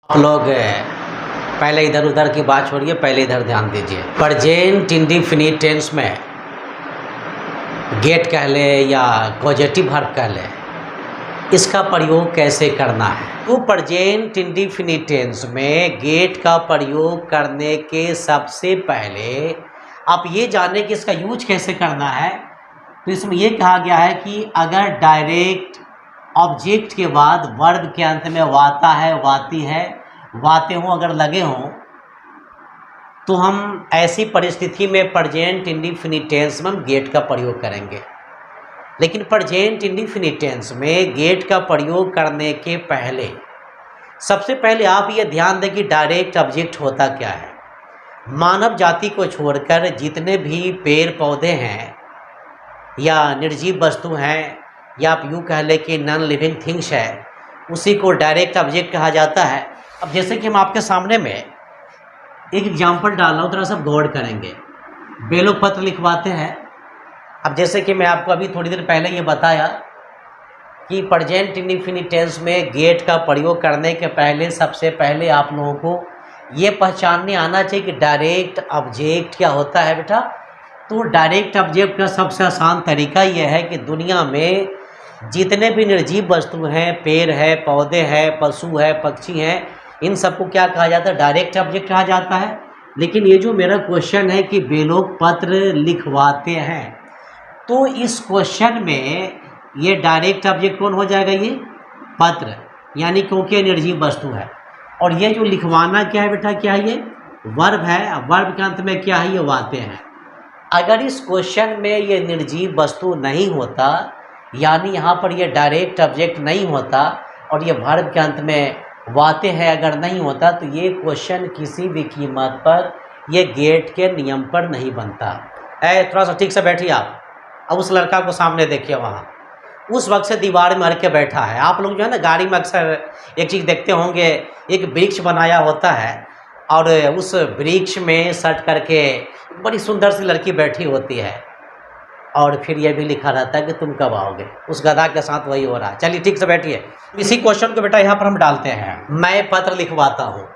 आप लोग पहले इधर उधर की बात छोड़िए, पहले इधर ध्यान दीजिए। प्रेजेंट इंडेफिनिट टेंस में गेट कह ले या पॉजिटिव वर्ब कह ले, इसका प्रयोग कैसे करना है। तो प्रेजेंट इंडेफिनिट टेंस में गेट का प्रयोग करने के सबसे पहले आप ये जानें कि इसका यूज कैसे करना है। तो इसमें यह कहा गया है कि अगर डायरेक्ट ऑब्जेक्ट के बाद वर्ब के अंत में वाता है, वाती है, वाते हों अगर लगे हों, तो हम ऐसी परिस्थिति में प्रेजेंट इंडेफिनिट टेंस में हम गेट का प्रयोग करेंगे। लेकिन प्रेजेंट इंडेफिनिट टेंस में गेट का प्रयोग करने के पहले सबसे पहले आप ये ध्यान दें कि डायरेक्ट ऑब्जेक्ट होता क्या है। मानव जाति को छोड़कर जितने भी पेड़ पौधे हैं या निर्जीव वस्तु हैं या आप यूँ कह लें कि नॉन लिविंग थिंग्स है, उसी को डायरेक्ट ऑब्जेक्ट कहा जाता है। अब जैसे कि हम आपके सामने में एक एग्जांपल डाल रहा हूँ, थोड़ा सा गौर करेंगे। वे लोग पत्र लिखवाते हैं। अब जैसे कि मैं आपको अभी थोड़ी देर पहले ये बताया कि प्रेजेंट इंडेफिनिट टेंस में गेट का प्रयोग करने के पहले सबसे पहले आप लोगों को ये पहचानने आना चाहिए कि डायरेक्ट ऑब्जेक्ट क्या होता है बेटा। तो डायरेक्ट ऑब्जेक्ट का सबसे आसान तरीका यह है कि दुनिया में जितने भी निर्जीव वस्तु हैं, पेड़ है, पौधे हैं, पशु है, पक्षी हैं, इन सबको क्या कहा जाता है, डायरेक्ट ऑब्जेक्ट कहा जाता है। लेकिन ये जो मेरा क्वेश्चन है कि वे लोग पत्र लिखवाते हैं, तो इस क्वेश्चन में ये डायरेक्ट ऑब्जेक्ट कौन हो जाएगा, ये पत्र, यानी क्योंकि ये निर्जीव वस्तु है। और ये जो लिखवाना क्या है बेटा, क्या है, ये वर्ब है। वर्ब के अंत में क्या है, ये वाते हैं। अगर इस क्वेश्चन में ये निर्जीव वस्तु नहीं होता, यानी यहाँ पर ये डायरेक्ट ऑब्जेक्ट नहीं होता और ये वर्ब के अंत में वाते हैं अगर नहीं होता, तो ये क्वेश्चन किसी भी कीमत पर ये गेट के नियम पर नहीं बनता। थोड़ा सा ठीक से बैठिए आप। अब उस लड़का को सामने देखिए, वहाँ उस वक्त से दीवार में अड़ के बैठा है। आप लोग जो है ना गाड़ी में अक्सर एक चीज़ देखते होंगे, एक वृक्ष बनाया होता है और उस वृक्ष में सट करके बड़ी सुंदर सी लड़की बैठी होती है और फिर यह भी लिखा रहता है कि तुम कब आओगे। उस गधा के साथ वही हो रहा है। चलिए ठीक से बैठिए। इसी क्वेश्चन को बेटा यहाँ पर हम डालते हैं, मैं पत्र लिखवाता हूँ।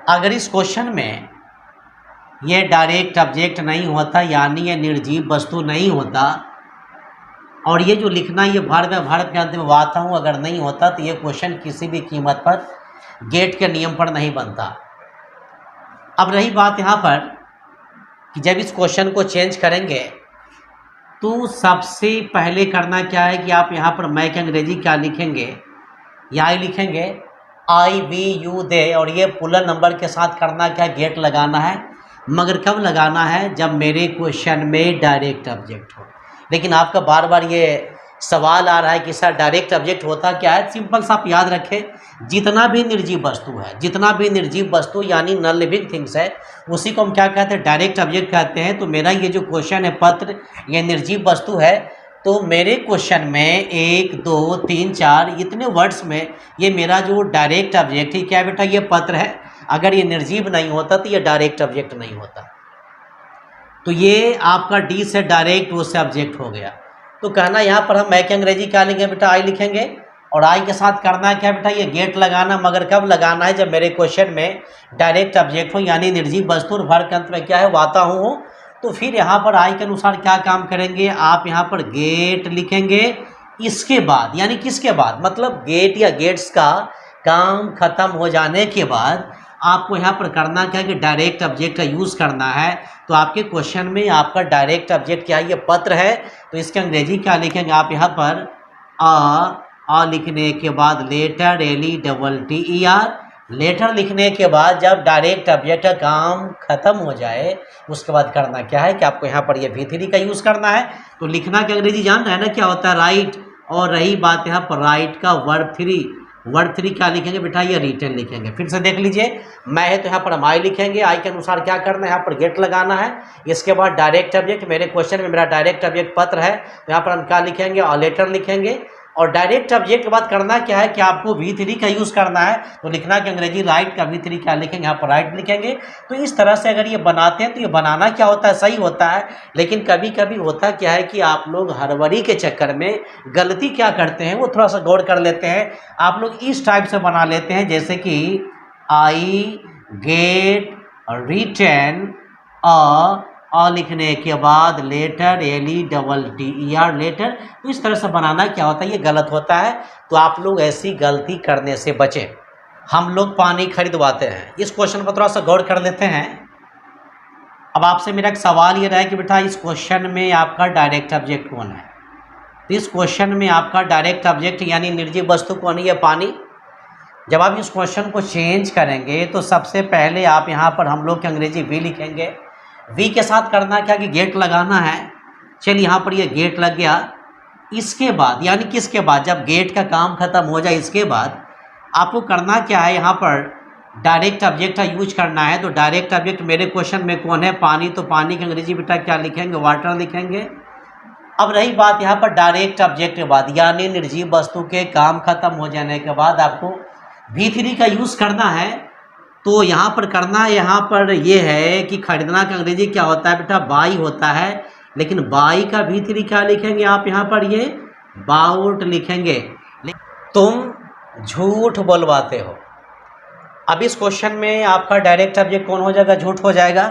अगर इस क्वेश्चन में ये डायरेक्ट ऑब्जेक्ट नहीं होता, यानी ये निर्जीव वस्तु नहीं होता, और ये जो लिखना ये वर्ब है, वर्ब के अंत में वाता हूँ अगर नहीं होता, तो ये क्वेश्चन किसी भी कीमत पर गेट के नियम पर नहीं बनता। अब रही बात यहाँ पर कि जब इस क्वेश्चन को चेंज करेंगे तो सबसे पहले करना क्या है कि आप यहाँ पर मैं के अंग्रेजी क्या लिखेंगे, या आई लिखेंगे, आई वी यू दे, और ये पुलर नंबर के साथ करना क्या, गेट लगाना है। मगर कब लगाना है, जब मेरे क्वेश्चन में डायरेक्ट ऑब्जेक्ट हो। लेकिन आपका बार बार ये सवाल आ रहा है कि सर डायरेक्ट ऑब्जेक्ट होता क्या है। सिंपल सा आप याद रखें, जितना भी निर्जीव वस्तु है, जितना भी निर्जीव वस्तु यानी नॉन लिविंग थिंग्स है, उसी को हम क्या कहते हैं, डायरेक्ट ऑब्जेक्ट कहते हैं। तो मेरा ये जो क्वेश्चन है पत्र, ये निर्जीव वस्तु है, तो मेरे क्वेश्चन में 1 2 3 4 इतने वर्ड्स में ये मेरा जो डायरेक्ट ऑब्जेक्ट है क्या है बेटा, ये पत्र है। अगर ये निर्जीव नहीं होता तो ये डायरेक्ट ऑब्जेक्ट नहीं होता। तो ये आपका डी से डायरेक्ट, वो से ऑब्जेक्ट हो गया। तो कहना यहाँ पर हम मैं के अंग्रेजी क्या लिखेंगे बेटा, आई लिखेंगे, और आई के साथ करना है क्या बेटा, ये गेट लगाना। मगर कब लगाना है, जब मेरे क्वेश्चन में डायरेक्ट ऑब्जेक्ट हो, यानी निर्जीव वस्तु, और वर्ब के अंत में क्या है, वाता हूँ। तो फिर यहाँ पर आई के अनुसार क्या काम करेंगे, आप यहाँ पर गेट लिखेंगे। इसके बाद, यानी किसके बाद, मतलब गेट या गेट्स का काम खत्म हो जाने के बाद आपको यहाँ पर करना क्या है कि डायरेक्ट ऑब्जेक्ट का यूज़ करना है। तो आपके क्वेश्चन में आपका डायरेक्ट ऑब्जेक्ट क्या है, ये पत्र है। तो इसके अंग्रेजी क्या लिखेंगे आप यहाँ पर, आ लिखने के बाद लेटर, LETTER, लेटर लिखने के बाद जब डायरेक्ट ऑब्जेक्ट का काम खत्म हो जाए, उसके बाद करना क्या है कि आपको यहाँ पर ये V3 का यूज़ करना है। तो लिखना के अंग्रेजी जान रहे हैं ना क्या होता है, राइट। और रही बात यहाँ पर राइट का वर्ब 3, वर्ड 3 क्या लिखेंगे बेटा, ये रिटर्न लिखेंगे। फिर से देख लीजिए, मैं है तो यहाँ पर हम आई लिखेंगे। आई के अनुसार क्या करना है, यहाँ पर गेट लगाना है। इसके बाद डायरेक्ट ऑब्जेक्ट, मेरे क्वेश्चन में मेरा डायरेक्ट ऑब्जेक्ट पत्र है, तो यहाँ पर हम क्या लिखेंगे, और लेटर लिखेंगे। और डायरेक्ट ऑब्जेक्ट के बाद करना क्या है कि आपको V3 का यूज़ करना है, तो लिखना कि अंग्रेजी राइट का V3 क्या लिखेंगे, यहाँ पर राइट लिखेंगे। तो इस तरह से अगर ये बनाते हैं तो ये बनाना क्या होता है, सही होता है। लेकिन कभी कभी होता क्या है कि आप लोग हड़बड़ी के चक्कर में गलती क्या करते हैं वो थोड़ा सा गौर कर लेते हैं। आप लोग इस टाइप से बना लेते हैं जैसे कि आई गेट रिटर्न अ लिखने के बाद लेटर LETTER लेटर। तो इस तरह से बनाना क्या होता है, ये गलत होता है। तो आप लोग ऐसी गलती करने से बचें। हम लोग पानी खरीदवाते हैं, इस क्वेश्चन पर थोड़ा सा गौर कर लेते हैं। अब आपसे मेरा एक सवाल ये रहा है कि बेटा इस क्वेश्चन में आपका डायरेक्ट ऑब्जेक्ट कौन है। तो इस क्वेश्चन में आपका डायरेक्ट ऑब्जेक्ट यानी निर्जीव वस्तु कौन है, पानी। जब आप इस क्वेश्चन को चेंज करेंगे तो सबसे पहले आप यहाँ पर हम लोग के अंग्रेजी वी लिखेंगे। वी के साथ करना क्या कि गेट लगाना है। चलिए यहाँ पर ये गेट लग गया। इसके बाद यानी किसके बाद, जब गेट का काम खत्म हो जाए इसके बाद आपको करना क्या है, यहाँ पर डायरेक्ट ऑब्जेक्ट का यूज करना है। तो डायरेक्ट ऑब्जेक्ट मेरे क्वेश्चन में कौन है, पानी। तो पानी की अंग्रेजी बेटा क्या लिखेंगे, वाटर लिखेंगे। अब रही बात यहाँ पर डायरेक्ट ऑब्जेक्ट के बाद यानी निर्जीव वस्तु के काम खत्म हो जाने के बाद आपको V3 का यूज़ करना है। तो यहाँ पर करना यहाँ पर ये है कि खरीदना का अंग्रेजी क्या होता है बेटा, बाई होता है। लेकिन बाई का V3 क्या लिखेंगे आप, यहाँ पर ये बाउट लिखेंगे। तुम झूठ बोलवाते हो। अब इस क्वेश्चन में आपका डायरेक्ट ऑब्जेक्ट कौन हो जाएगा, झूठ हो जाएगा।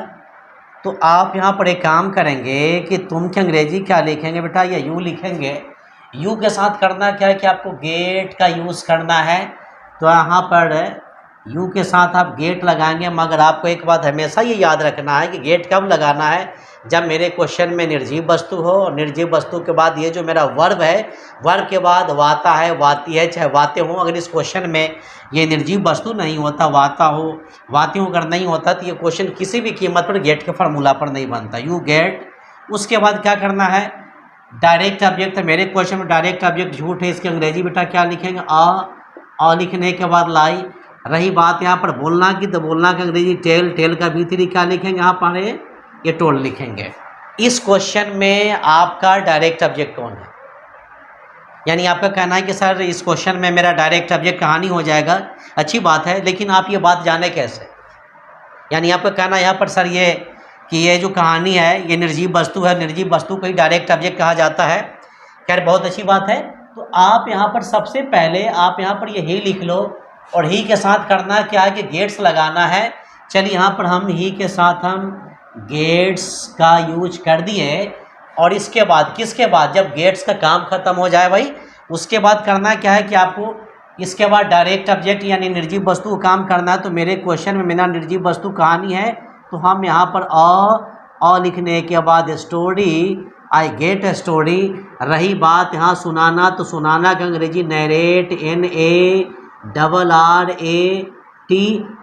तो आप यहाँ पर एक काम करेंगे कि तुम की अंग्रेजी क्या लिखेंगे बेटा, ये यू लिखेंगे। यू के साथ करना क्या है कि आपको गेट का यूज़ करना है। तो यहाँ पर यू के साथ आप गेट लगाएंगे। मगर आपको एक बात हमेशा ये याद रखना है कि गेट कब लगाना है, जब मेरे क्वेश्चन में निर्जीव वस्तु हो। और निर्जीव वस्तु के बाद ये जो मेरा वर्ब है, वर्ब के बाद वाता है, वाती है, चाहे वाते हों। अगर इस क्वेश्चन में ये निर्जीव वस्तु नहीं होता, वाता हो, वाते हो अगर नहीं होता, तो ये क्वेश्चन किसी भी कीमत पर गेट के फार्मूला पर नहीं बनता। You get. उसके बाद क्या करना है, डायरेक्ट ऑब्जेक्ट। मेरे क्वेश्चन में डायरेक्ट ऑब्जेक्ट झूठ है, इसकी अंग्रेजी बेटा क्या लिखेंगे, आ लिखने के बाद लाई। रही बात यहाँ पर बोलना की, तो बोलना का अंग्रेजी टेल। टेल का V3 क्या लिखेंगे, यहाँ पर ये टोल लिखेंगे। इस क्वेश्चन में आपका डायरेक्ट ऑब्जेक्ट कौन है, यानी आपका कहना है कि सर इस क्वेश्चन में मेरा डायरेक्ट ऑब्जेक्ट कहानी हो जाएगा। अच्छी बात है, लेकिन आप ये बात जाने कैसे, यानी आपका कहना यहाँ पर सर ये कि ये जो कहानी है ये निर्जीव वस्तु है, निर्जीव वस्तु को ही डायरेक्ट ऑब्जेक्ट कहा जाता है। खैर बहुत अच्छी बात है। तो आप यहाँ पर सबसे पहले आप यहाँ पर ये ही लिख लो। और ही के साथ करना क्या है कि गेट्स लगाना है। चलिए यहाँ पर हम ही के साथ हम गेट्स का यूज कर दिए। और इसके बाद किसके बाद, जब गेट्स का काम खत्म हो जाए भाई, उसके बाद करना क्या है कि आपको इसके बाद डायरेक्ट ऑब्जेक्ट यानी निर्जीव वस्तु को काम करना है। तो मेरे क्वेश्चन में मेरा निर्जीव वस्तु कहानी है, तो हम यहाँ पर अ लिखने के बाद story, I get a story. रही बात यहाँ सुनाना, तो सुनाना का अंग्रेजी नरेट, NARRAT।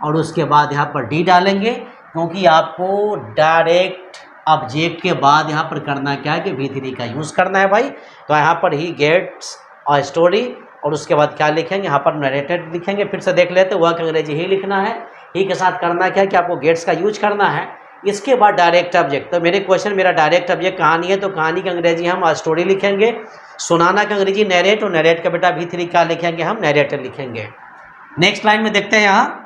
और उसके बाद यहाँ पर डी डालेंगे, क्योंकि आपको डायरेक्ट ऑब्जेक्ट के बाद यहाँ पर करना क्या है कि V3 का यूज़ करना है भाई। तो यहाँ पर ही गेट्स और स्टोरी, और उसके बाद क्या लिखेंगे, यहाँ पर नरेटेड लिखेंगे। फिर से देख लेते, वह अंग्रेजी ही लिखना है। ही के साथ करना क्या है कि आपको गेट्स का यूज करना है। इसके बाद डायरेक्ट ऑब्जेक्ट। तो मेरे क्वेश्चन मेरा डायरेक्ट ऑब्जेक्ट कहानी है, तो कहानी की अंग्रेजी हम स्टोरी लिखेंगे। सुनाना का अंग्रेजी नरेट, और नरेट का बेटा V3 क्या लिखेंगे, हम नरेटर लिखेंगे। नेक्स्ट लाइन में देखते हैं यहाँ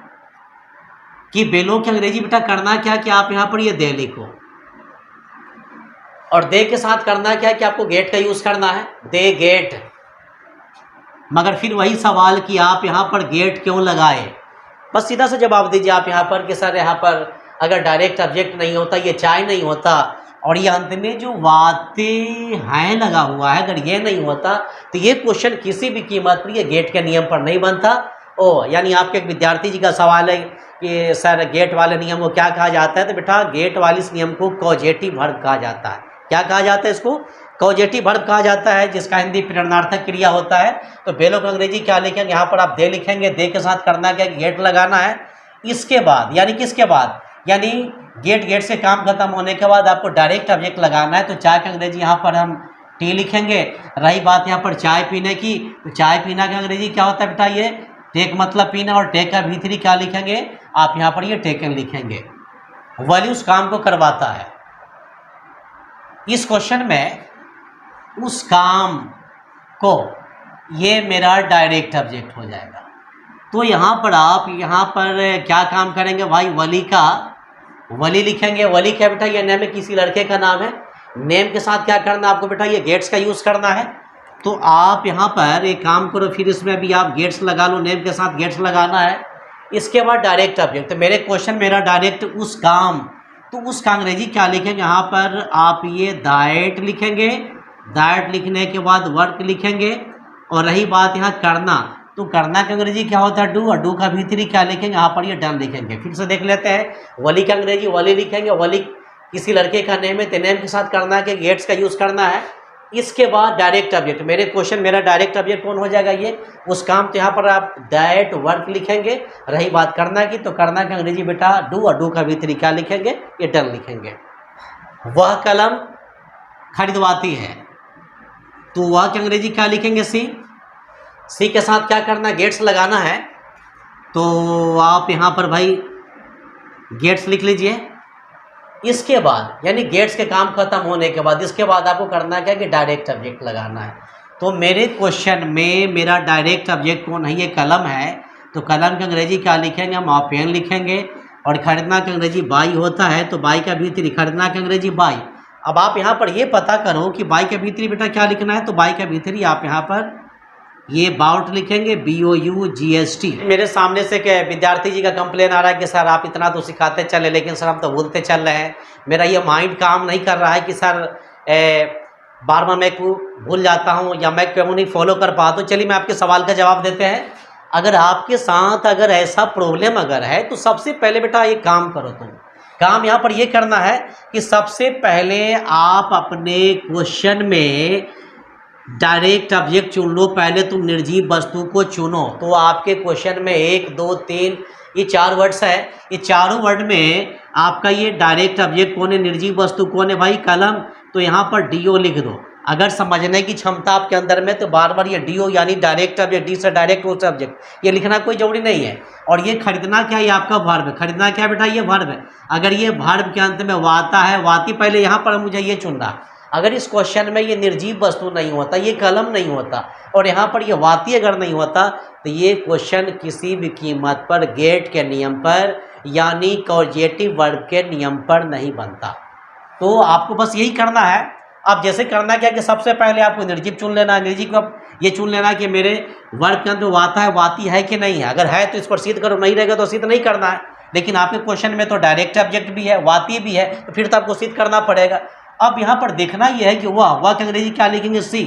कि बेलो की अंग्रेजी बेटा करना क्या कि आप यहाँ पर ये दे लिखो। और दे के साथ करना क्या है कि आपको गेट का यूज करना है, दे गेट। मगर फिर वही सवाल कि आप यहाँ पर गेट क्यों लगाए, बस सीधा सा जवाब दीजिए आप यहाँ पर कि सर यहाँ पर अगर डायरेक्ट ऑब्जेक्ट नहीं होता, ये चाय नहीं होता, और ये अंत में जो वाते हैं लगा हुआ है, अगर ये नहीं होता तो ये क्वेश्चन किसी भी कीमत पर ये गेट के नियम पर नहीं बनता। ओ यानी आपके एक विद्यार्थी जी का सवाल है कि सर गेट वाले नियम को क्या कहा जाता है, तो बेटा गेट वाले इस नियम को कॉजेटिव वर्ब कहा जाता है। क्या कहा जाता है इसको, कॉजेटिव वर्ब कहा जाता है, जिसका हिंदी प्रेरणार्थक क्रिया होता है। तो बेलो का अंग्रेजी क्या लिखेंगे, यहाँ पर आप दे लिखेंगे। दे के साथ करना क्या, गेट लगाना है। इसके बाद यानी किसके बाद, यानी गेट से काम खत्म होने के बाद आपको डायरेक्ट ऑब्जेक्ट लगाना है। तो चाय का अंग्रेजी यहाँ पर हम टी लिखेंगे। रही बात यहाँ पर चाय पीने की, तो चाय पीना का अंग्रेजी क्या होता है बेटा, ये टेक मतलब पीना, और टेक का V3 क्या लिखेंगे, आप यहाँ पर ये टेकन लिखेंगे। वैल्यू उस काम को करवाता है। इस क्वेश्चन में उस काम को ये मेरा डायरेक्ट ऑब्जेक्ट हो जाएगा। तो यहाँ पर आप यहाँ पर क्या काम करेंगे भाई, वली का वली लिखेंगे। वली क्या बेटा, ये नेम है, किसी लड़के का नाम है। नेम के साथ क्या करना है आपको बेटा, ये गेट्स का यूज़ करना है। तो आप यहाँ पर एक काम करो, फिर इसमें भी आप गेट्स लगा लो, नेम के साथ गेट्स लगाना है। इसके बाद डायरेक्ट ऑब्जेक्ट, तो मेरे क्वेश्चन मेरा डायरेक्ट उस काम, तो उसका अंग्रेजी क्या लिखेंगे, यहाँ पर आप ये दैट लिखेंगे। दैट लिखने के बाद वर्क लिखेंगे। और रही बात यहाँ करना, तो करना का अंग्रेजी क्या होता है, डू, और डू का भीतरी क्या लिखेंगे, यहाँ पर ये डन लिखेंगे। फिर से देख लेते हैं, वली का अंग्रेजी वली लिखेंगे। वली किसी लड़के का नेम है, तो नेम के साथ करना के गेट्स का यूज़ करना है। इसके बाद डायरेक्ट ऑब्जेक्ट, मेरे क्वेश्चन मेरा डायरेक्ट ऑब्जेक्ट कौन हो जाएगा, ये उस काम। तो यहाँ पर आप दैट वर्क लिखेंगे। रही बात करना की, तो करना का अंग्रेजी बेटा डू, और डू का भीतरी क्या लिखेंगे, ये डन लिखेंगे। वह कलम खरीदवाती है, तो वह के अंग्रेजी क्या लिखेंगे, सी। सी के साथ क्या करना, गेट्स लगाना है। तो आप यहाँ पर भाई गेट्स लिख लीजिए। इसके बाद यानी गेट्स के काम खत्म होने के बाद इसके बाद आपको करना क्या कि डायरेक्ट ऑब्जेक्ट लगाना है। तो मेरे क्वेश्चन में मेरा डायरेक्ट ऑब्जेक्ट कौन है, ये कलम है। तो कलम का अंग्रेजी क्या लिखेंगे, हम पेन लिखेंगे। और खरीदना का अंग्रेजी बाई होता है, तो बाई का भीतरी खरीदना का अंग्रेजी बाई। अब आप यहाँ पर ये पता करो कि बाई का भीतरी बेटा क्या लिखना है, तो बाई का भीतरी आप यहाँ पर ये बाउट लिखेंगे, BOUGST। मेरे सामने से क्या विद्यार्थी जी का कंप्लेन आ रहा है कि सर आप इतना तो सिखाते चले, लेकिन सर हम तो भूलते चल रहे हैं। मेरा ये माइंड काम नहीं कर रहा है कि सर बार बार मैं भूल जाता हूँ या मैं क्यों नहीं फॉलो कर पाता। तो चलिए मैं आपके सवाल का जवाब देते हैं। अगर आपके साथ अगर ऐसा प्रॉब्लम अगर है, तो सबसे पहले बेटा एक काम करो, तुम काम यहाँ पर ये करना है कि सबसे पहले आप अपने क्वेश्चन में डायरेक्ट ऑब्जेक्ट चुन लो। पहले तुम निर्जीव वस्तु को चुनो। तो आपके क्वेश्चन में 1 2 3 ये 4 वर्ड्स है। ये चारों वर्ड में आपका ये डायरेक्ट ऑब्जेक्ट कौन है, निर्जीव वस्तु कौन है भाई, कलम। तो यहाँ पर DO लिख दो। अगर समझने की क्षमता आपके अंदर में, तो बार बार ये DO यानी डायरेक्ट ऑब्जेक्ट, डी से डायरेक्ट हो सब्जेक्ट, ये लिखना कोई जरूरी नहीं है। और ये खरीदना क्या है, ये आपका वर्ब है। खरीदना क्या बेटा, ये वर्ब है। अगर ये वर्ब के अंत में वाता है, वाती पहले यहाँ पर मुझे ये चुनना। अगर इस क्वेश्चन में ये निर्जीव वस्तु नहीं होता, ये कलम नहीं होता, और यहाँ पर ये वाती अगर नहीं होता, तो ये क्वेश्चन किसी भी कीमत पर गेट के नियम पर यानी कॉजेटिव वर्ब के नियम पर नहीं बनता। तो आपको बस यही करना है। अब जैसे करना क्या कि सबसे पहले आपको निर्जीव चुन लेना है। निर्जीव को अब ये चुन लेना कि मेरे वर्ब के अंदर वाता है, वाती है कि नहीं है। अगर है तो इस पर सिद्ध करो, नहीं रहेगा तो सिद्ध नहीं करना है। लेकिन आपके क्वेश्चन में तो डायरेक्ट ऑब्जेक्ट भी है, वाती भी है, तो फिर तो आपको सिद्ध करना पड़ेगा। अब यहाँ पर देखना यह है कि वह के अंग्रेजी क्या लिखेंगे, सी।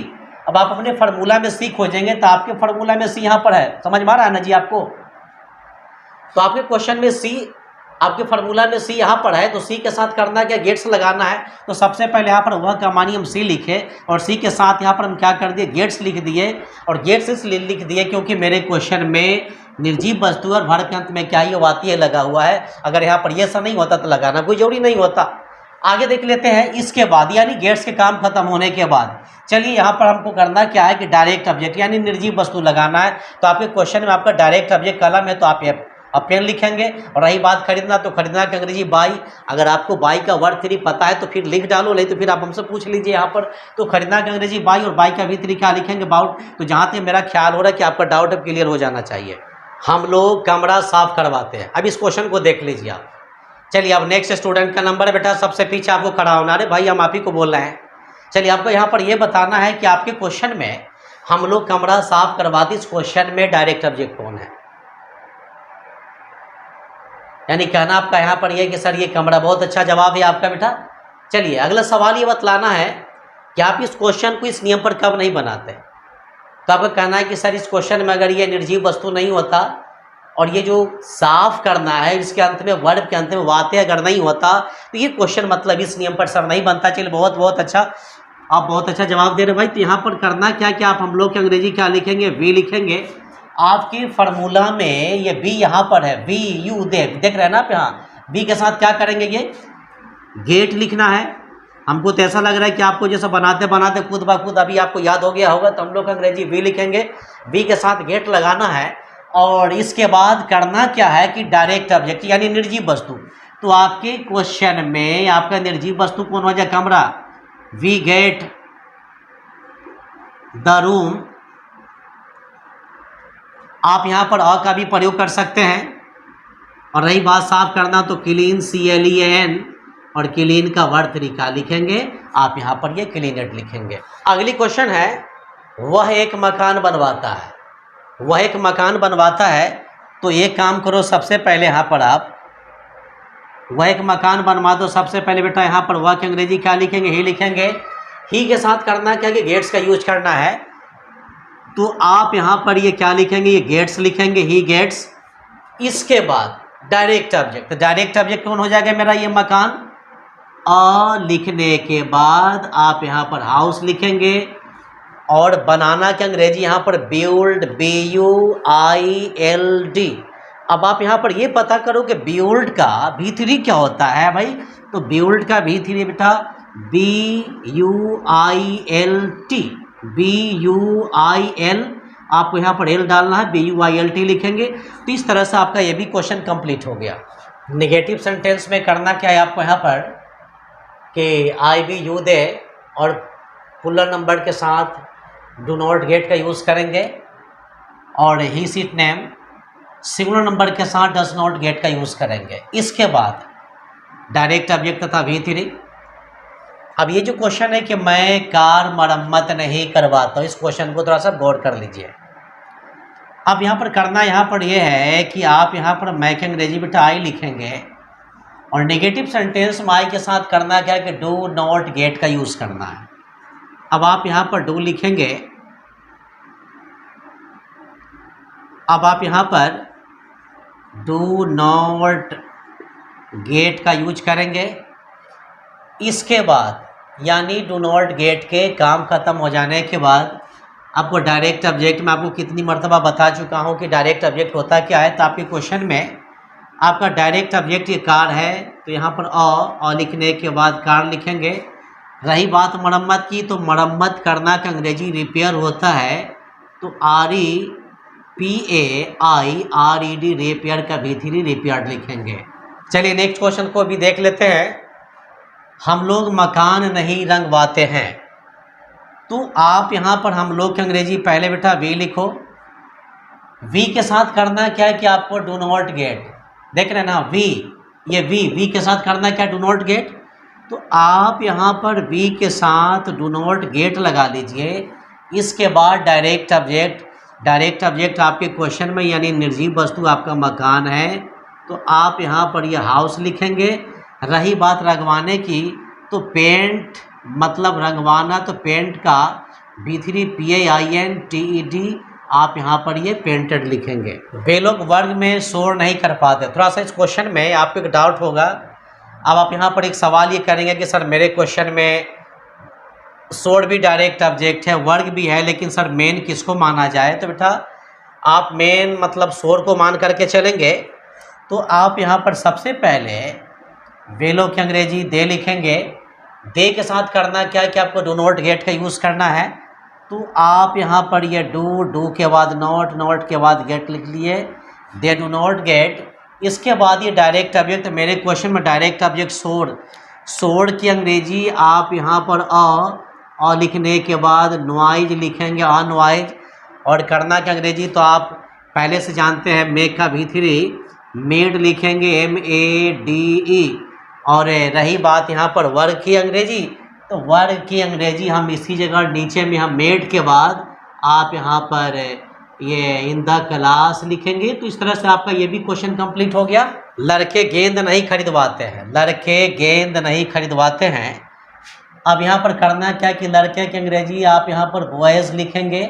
अब आप अपने फार्मूला में सी खोजेंगे, तो आपके फार्मूला में सी यहाँ पर है, समझ में आ रहा है ना जी आपको। तो आपके क्वेश्चन में सी, आपके फार्मूला में सी यहाँ पर है, तो सी के साथ करना क्या, गेट्स लगाना है। तो सबसे पहले यहाँ पर वह का मानी हम सी लिखे, और सी के साथ यहाँ पर हम क्या कर दिए, गेट्स लिख दिए। और गेट्स इसलिए लिख दिए क्योंकि मेरे क्वेश्चन में निर्जीव वस्तु और वर्ब के अंत में क्या ये वाती है लगा हुआ है। अगर यहाँ पर ये सब नहीं होता तो लगाना कोई जरूरी नहीं होता। आगे देख लेते हैं। इसके बाद यानी गेट्स के काम खत्म होने के बाद चलिए यहाँ पर हमको करना क्या है कि डायरेक्ट ऑब्जेक्ट यानी निर्जीव वस्तु लगाना है। तो आपके क्वेश्चन में आपका डायरेक्ट ऑब्जेक्ट कलम है, तो आप पेन लिखेंगे। और रही बात खरीदना, तो खरीदना की अंग्रेजी बाई। अगर आपको बाई का वर्ड 3 पता है तो फिर लिख डालो, नहीं तो फिर आप हमसे पूछ लीजिए यहाँ पर। तो खरीदना की अंग्रेजी बाई, और बाई का भी तरीका लिखेंगे बाउट। तो जहाँ तक मेरा ख्याल हो रहा है कि आपका डाउट अब क्लियर हो जाना चाहिए। हम लोग कमरा साफ करवाते हैं। अब इस क्वेश्चन को देख लीजिए आप। चलिए अब नेक्स्ट स्टूडेंट का नंबर है बेटा, सबसे पीछे आपको खड़ा होना। अरे भाई हम आप ही को बोल रहे हैं। चलिए आपको यहाँ पर ये बताना है कि आपके क्वेश्चन में हम लोग कमरा साफ करवाते, इस क्वेश्चन में डायरेक्ट ऑब्जेक्ट कौन है। यानी कहना आपका यहाँ पर यह कि सर ये कमरा, बहुत अच्छा जवाब है आपका बेटा। चलिए अगला सवाल ये बतलाना है कि आप इस क्वेश्चन को इस नियम पर कब नहीं बनाते। तो आपका कहना है कि सर इस क्वेश्चन में अगर ये निर्जीव वस्तु नहीं होता और ये जो साफ करना है इसके अंत में वर्ब के अंत में वाते अगर नहीं होता, तो ये क्वेश्चन मतलब इस नियम पर सर नहीं बनता। चलिए बहुत बहुत अच्छा, आप बहुत अच्छा जवाब दे रहे भाई। तो यहाँ पर करना क्या कि आप हम लोग के अंग्रेजी क्या लिखेंगे, वी लिखेंगे। आपके फार्मूला में ये बी यहाँ पर है, बी यू देख रहे हैं ना आप। यहाँ बी के साथ क्या करेंगे, ये गेट लिखना है। हमको तो ऐसा लग रहा है कि आपको जैसे बनाते बनाते खुद ब खुद अभी आपको याद हो गया होगा। तो हम लोग अंग्रेजी वी लिखेंगे, वी के साथ गेट लगाना है। और इसके बाद करना क्या है कि डायरेक्ट ऑब्जेक्ट यानी निर्जीव वस्तु। तो आपके क्वेश्चन में आपका निर्जीव वस्तु कौन हो जाए, कमरा। वी गेट द रूम आप यहाँ पर अ का भी प्रयोग कर सकते हैं। और रही बात साफ करना तो क्लीन CLEAN और क्लीन का वर्ड तरीका लिखेंगे, आप यहाँ पर ये क्लीनेट लिखेंगे। अगली क्वेश्चन है, वह एक मकान बनवाता है। वह एक मकान बनवाता है, तो एक काम करो, सबसे पहले यहाँ पर आप वह एक मकान बनवा दो। सबसे पहले बेटा यहाँ पर वह की अंग्रेजी क्या लिखेंगे? ही लिखेंगे। ही के साथ करना क्या कि गेट्स का यूज करना है, तो आप यहाँ पर ये क्या लिखेंगे? ये गेट्स लिखेंगे, ही गेट्स। इसके बाद डायरेक्ट ऑब्जेक्ट, तो डायरेक्ट ऑब्जेक्ट कौन हो जाएगा मेरा? ये मकान। अ लिखने के बाद आप यहाँ पर हाउस लिखेंगे और बनाना की अंग्रेजी यहाँ पर बिल्ड, BUILD। अब आप यहाँ पर ये पता करो कि बिल्ड का V3 क्या होता है भाई। तो बिल्ड का V3 बेटा BUILT, BUIL, आपको यहाँ पर एल डालना है, BUILT लिखेंगे। तो इस तरह से आपका ये भी क्वेश्चन कंप्लीट हो गया। नेगेटिव सेंटेंस में करना क्या है आपको यहाँ पर कि आई बी यू दे और पुलर नंबर के साथ डू नॉट गेट का यूज़ करेंगे, और ही सीट नेम सिंगुलर नंबर के साथ डज नॉट गेट का यूज़ करेंगे। इसके बाद डायरेक्ट ऑब्जेक्ट तथा V3। अब ये जो क्वेश्चन है कि मैं कार मरम्मत नहीं करवाता, इस क्वेश्चन को थोड़ा सा गौर कर लीजिए। अब यहाँ पर करना यहाँ पर ये है कि आप यहाँ पर मैं के अंग्रेजी बेटा आई लिखेंगे, और नेगेटिव सेंटेंस में आई के साथ करना क्या है कि डू नॉट गेट का यूज़ करना है। अब आप यहाँ पर डू लिखेंगे, अब आप यहाँ पर डू नॉट गेट का यूज करेंगे। इसके बाद यानी डू नॉट गेट के काम ख़त्म हो जाने के बाद आपको डायरेक्ट ऑब्जेक्ट में आपको कितनी मर्तबा बता चुका हूँ कि डायरेक्ट ऑब्जेक्ट होता क्या है। तो आपके क्वेश्चन में आपका डायरेक्ट ऑब्जेक्ट ये कार है, तो यहाँ पर अ लिखने के बाद कार लिखेंगे। रही बात मरम्मत की, तो मरम्मत करना का अंग्रेजी रिपेयर होता है, तो REPAIRED रिपेयर का V3 रिपेयर्ड लिखेंगे। चलिए नेक्स्ट क्वेश्चन को भी देख लेते हैं। हम लोग मकान नहीं रंगवाते हैं, तो आप यहाँ पर हम लोग की अंग्रेजी पहले बेटा वी लिखो। वी के साथ करना क्या है कि आपको डू नॉट गेट, देख रहे हैं ना वी, ये वी के साथ करना क्या? Do not gate. तो आप यहाँ पर वी के साथ डू नॉट गेट लगा लीजिए। इसके बाद डायरेक्ट ऑब्जेक्ट, डायरेक्ट ऑब्जेक्ट आपके क्वेश्चन में यानी निर्जीव वस्तु आपका मकान है, तो आप यहाँ पर ये हाउस लिखेंगे। रही बात रंगवाने की, तो पेंट मतलब रंगवाना, तो पेंट का V3 PAINTED आप यहाँ पर ये पेंटेड लिखेंगे। वे लोग वर्ग में शोर नहीं कर पाते। थोड़ा सा इस क्वेश्चन में आपको एक डाउट होगा। अब आप यहाँ पर एक सवाल ये करेंगे कि सर मेरे क्वेश्चन में शोर भी डायरेक्ट ऑब्जेक्ट है, वर्ग भी है, लेकिन सर मेन किसको माना जाए? तो बेटा आप मेन मतलब शोर को मान करके चलेंगे। तो आप यहाँ पर सबसे पहले वेलो की अंग्रेजी दे लिखेंगे। दे के साथ करना क्या है कि आपको डू नॉट गेट का यूज़ करना है, तो आप यहाँ पर ये डू के बाद नॉट के बाद गेट लिख लिए, दे डू नॉट गेट। इसके बाद ये डायरेक्ट ऑब्जेक्ट, मेरे क्वेश्चन में डायरेक्ट ऑब्जेक्ट शोर की अंग्रेजी आप यहाँ पर अ लिखने के बाद नॉइज लिखेंगे, अनॉइज। और करना की अंग्रेजी तो आप पहले से जानते हैं, मेक का V3 मेड लिखेंगे, MADE। और रही बात यहाँ पर वर्ग की अंग्रेजी, तो वर्ग की अंग्रेजी हम इसी जगह नीचे में हम मेड के बाद आप यहाँ पर ये इन द क्लास लिखेंगे। तो इस तरह से आपका ये भी क्वेश्चन कंप्लीट हो गया। लड़के गेंद नहीं खरीदवाते हैं, लड़के गेंद नहीं खरीदवाते हैं। अब यहाँ पर करना क्या कि लड़के की अंग्रेजी आप यहाँ पर बॉयज़ लिखेंगे।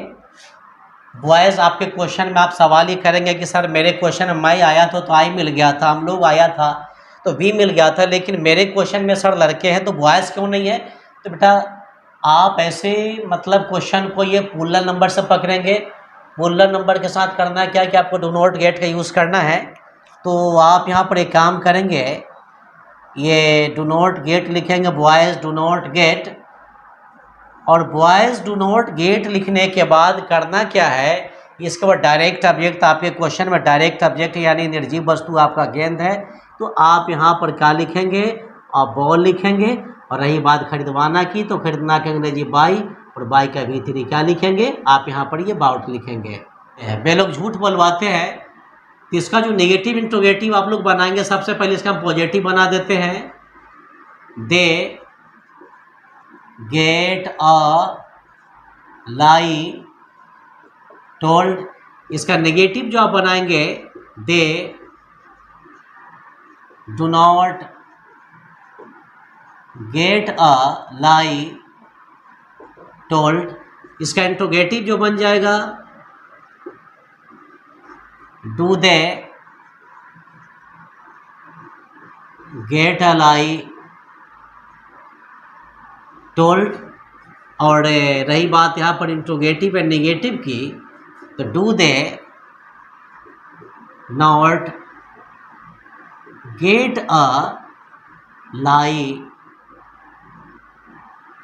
बॉयज़ आपके क्वेश्चन में आप सवाल ही करेंगे कि सर मेरे क्वेश्चन में मैं आया था तो आई मिल गया था, हम लोग आया था तो वी मिल गया था, लेकिन मेरे क्वेश्चन में सर लड़के हैं तो बॉयज़ क्यों नहीं है? तो बेटा आप ऐसे मतलब क्वेश्चन को ये पुलर नंबर से पकड़ेंगे। पुलर नंबर के साथ करना क्या कि आपको डू नॉट गेट का यूज़ करना है। तो आप यहाँ पर एक काम करेंगे, ये डू नॉट गेट लिखेंगे, बॉयज़ डू नॉट गेट। और बॉयज़ डू नॉट गेट लिखने के बाद करना क्या है, इसके बाद डायरेक्ट ऑब्जेक्ट आपके क्वेश्चन में डायरेक्ट ऑब्जेक्ट यानी निर्जीव वस्तु आपका गेंद है, तो आप यहाँ पर क्या लिखेंगे? और बॉल लिखेंगे। और रही बात खरीदवाना की, तो खरीदना के अंग्रेजी बाई, और बाई का V3 क्या लिखेंगे? आप यहाँ पर ये बाउट लिखेंगे। वे लोग झूठ बोलवाते हैं, तो इसका जो नेगेटिव इंट्रोगेटिव आप लोग बनाएंगे, सबसे पहले इसका हम पॉजिटिव बना देते हैं। They get a lie told. इसका नेगेटिव जो आप बनाएंगे, they do not get a lie told. इसका इंट्रोगेटिव जो बन जाएगा, do they get a lie told. और रही बात यहाँ पर इंट्रोगेटिव एंड नेगेटिव की, तो do they not get a lie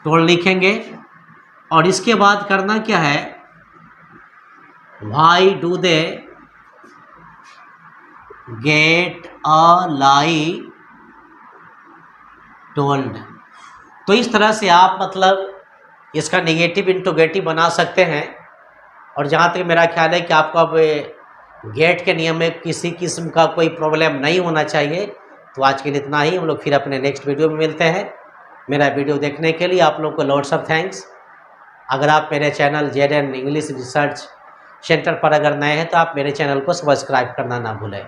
told लिखेंगे। और इसके बाद करना क्या है, why do they get a lie told. तो इस तरह से आप मतलब इसका नेगेटिव इंट्रोगेटिव बना सकते हैं। और जहाँ तक मेरा ख्याल है कि आपको अब गेट के नियम में किसी किस्म का कोई प्रॉब्लम नहीं होना चाहिए। तो आज के लिए इतना ही, हम लोग फिर अपने नेक्स्ट वीडियो में मिलते हैं। मेरा वीडियो देखने के लिए आप लोग को लॉट्स ऑफ थैंक्स। अगर आप मेरे channel JN English research centre पर अगर नए हैं, तो आप मेरे चैनल को सब्सक्राइब करना ना भूलें।